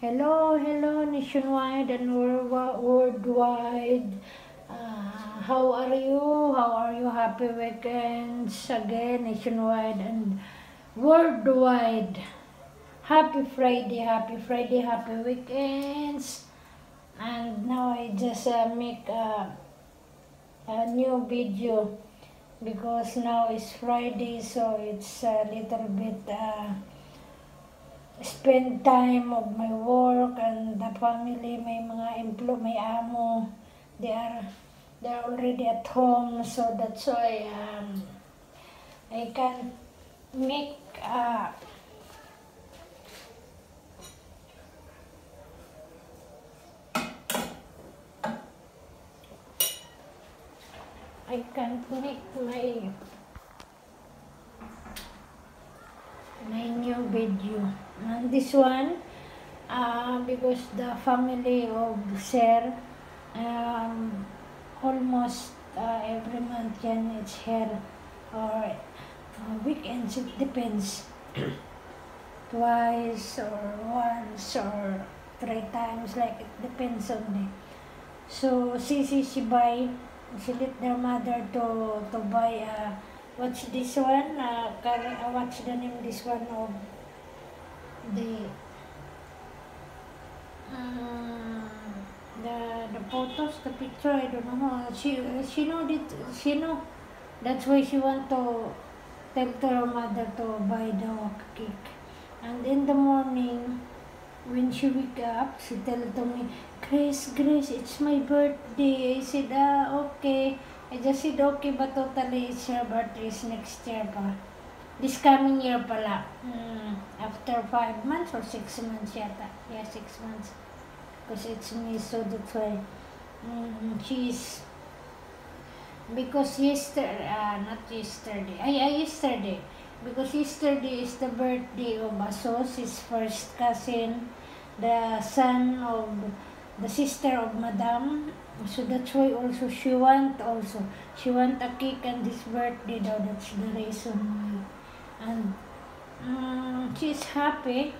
Hello, hello, nationwide and worldwide. How are you? How are you? Happy weekends again, nationwide and worldwide. Happy Friday, happy Friday, happy weekends. And now I just make a new video because now is Friday, so it's a little bit spend time of my work and the family, may mga may amo, they're already at home, so that's why I can make I can't make my new video. And this one, because the family of Sir, almost every month yan it's here, or weekends, it depends. Twice or once or 3 times, like it depends on them. So she buy, she let their mother to buy what's this one? What's the name this one of the the photos, the picture? I don't know. She know it. She know. That's why she want to tell to her mother to buy the cake. And in the morning, when she wake up, she tell to me, Grace, it's my birthday. I said, okay. I just said, okay, but totally it's her birthday is next year pa. This coming year pala. After 5 months or 6 months yata. Yeah, 6 months. Because it's me, so that's why. She's, because yesterday, not yesterday, yesterday. Because yesterday is the birthday of Asos, his first cousin, the son of the sister of Madam. So that's why also she want a cake on this birthday daw. That's the reason why. And she's happy.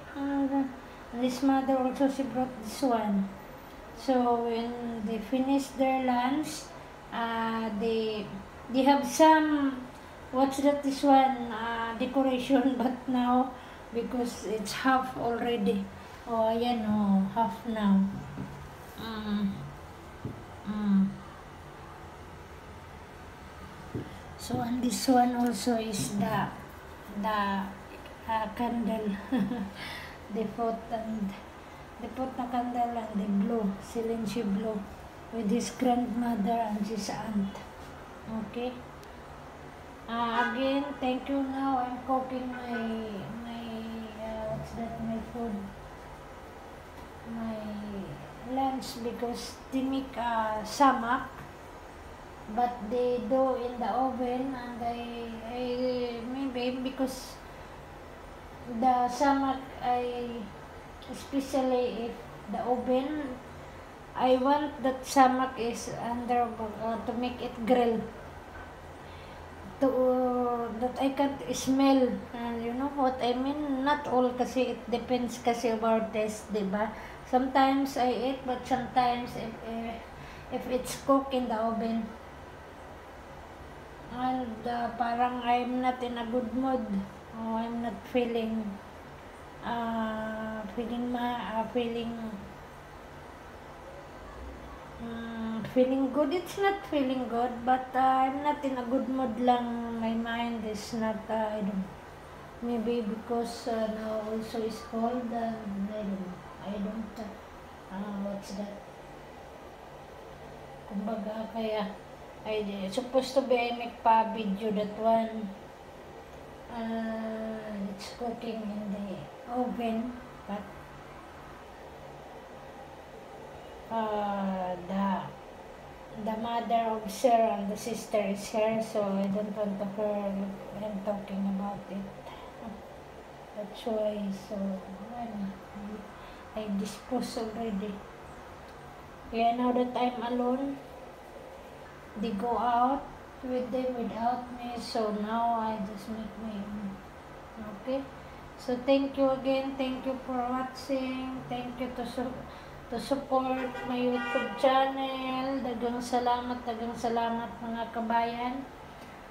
This mother also, she brought this one. So when they finish their lunch, they have some, what's that, this one, decoration, but now because it's half already. Oh, ayan, half now. So and this one also is the candle. They put the candle and the blue, silencio blue, with his grandmother and his aunt. Okay. Again, thank you. Now I'm cooking my what's that? My food, my lunch, because they make samak, but they do in the oven, and I maybe because the samak, especially if the oven, I want that samak is under to make it grill, that I can't smell. You know what I mean? Not all kasi, it depends kasi of our taste, diba? Sometimes I eat, but sometimes if it's cooked in the oven, and parang I'm not in a good mood, or I'm not feeling feeling good. It's not feeling good, but I'm not in a good mood lang. My mind is not, I don't, maybe because now also is cold, and I don't, what's that? Kumbaga, kaya, supposed to be I make pa video that one. It's cooking in the oven, but the mother of Sir and the sister is here, so I don't want to hear them talking about it. That's why, so I dispose already. Yeah, now that I'm alone, they go out with them without me, so now I just make my own. Okay, so thank you again, thank you for watching. Thank you to support my YouTube channel. Dagang salamat mga kabayan.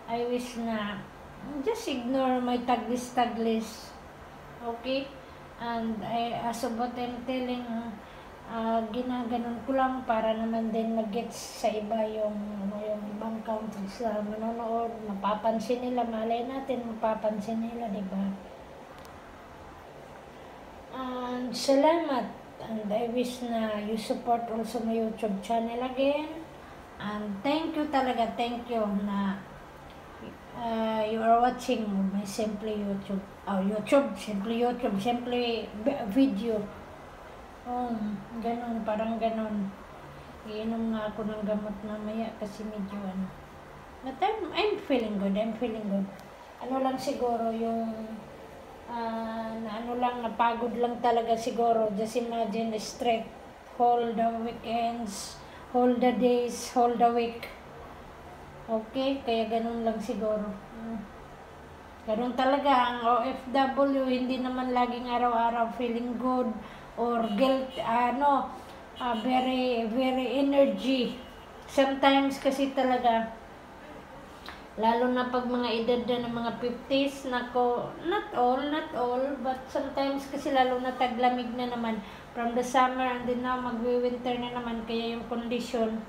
I wish na just ignore my taglis-taglis. Okay? And as of what I'm telling, ginaganon ko lang para naman din mag-gets sa iba yung ibang countries na manonood, mapapansin nila, malay natin mapapansin nila, diba? And salamat, and I wish na you support also my YouTube channel again, and thank you talaga, thank you na you are watching my Simply YouTube, Simply video. Ganon, parang ganon. Iinom nga ako ng gamot mamaya kasi medyo ano. But I'm feeling good, Ano lang siguro yung, napagod lang talaga siguro. Just imagine straight, whole the weekends, whole the days, whole the week. Okay, kaya ganun lang siguro. Ganun talaga ang OFW, hindi naman laging araw-araw feeling good or guilt, very energy. Sometimes kasi talaga, lalo na pag mga edad na ng mga 50s, nako, not all, but sometimes kasi lalo na taglamig na naman, from the summer and then now magwi-winter na naman, kaya yung condition,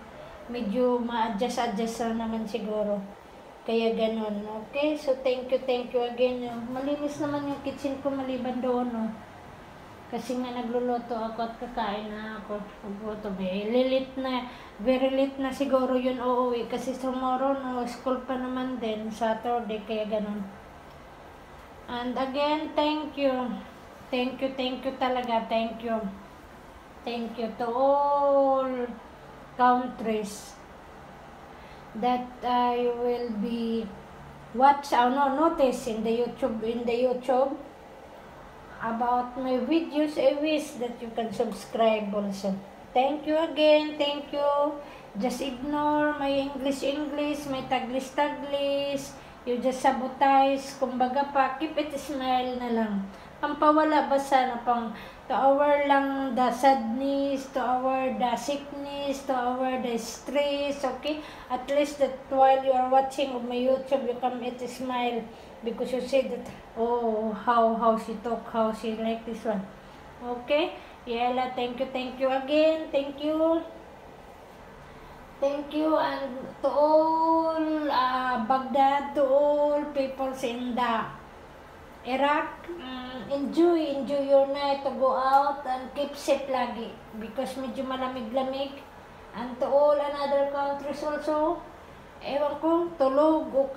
medyo ma-adjust na naman siguro. Kaya ganun. Okay? So, thank you again. Malinis naman yung kitchen ko maliban doon, no? Kasi nga nagluluto ako at kakain na ako. Magluto, very late na siguro yun uuwi. Kasi tomorrow, no, school pa naman din, Saturday, kaya ganun. And again, thank you. Thank you talaga. Thank you to all countries that I will be notice in the YouTube about my videos. I wish that you can subscribe also. Thank you again. Thank you. Just ignore my English, my taglis. You just sabotage. Kumbaga pa, keep it smile na lang. Pampawala ba sana to our lang the sadness, to our the sickness, to our the stress, okay? At least that while you are watching my YouTube, you can eat smile because you say that, oh, how she talk, how she like this one. Okay? Yela, thank you again. Thank you, and to all Baghdad, to all peoples in the Iraq, enjoy your night to go out and keep safe lagi because medyo malamig-lamig. And to all another countries also, ewan ko, tulog o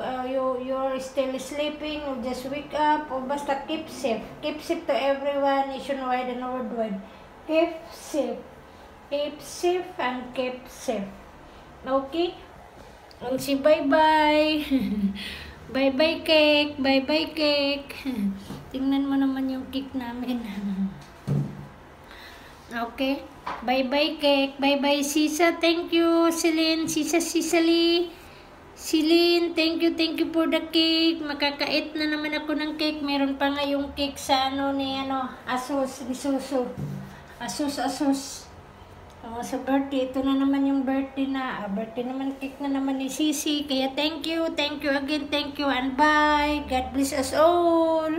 you're still sleeping or just wake up o basta keep safe to everyone nationwide and worldwide. Keep safe and keep safe. Okay? And si bye-bye. Bye-bye cake. Tingnan mo naman yung cake namin. Okay. Bye-bye cake. Bye-bye Sisa. Thank you. Celine. Celine. Thank you for the cake. Makakait na naman ako ng cake. Meron pa nga yung cake sa Asus. Sa birthday, ito na naman yung birthday naman, cake na naman ni Sisi. Kaya thank you again, and bye. God bless us all.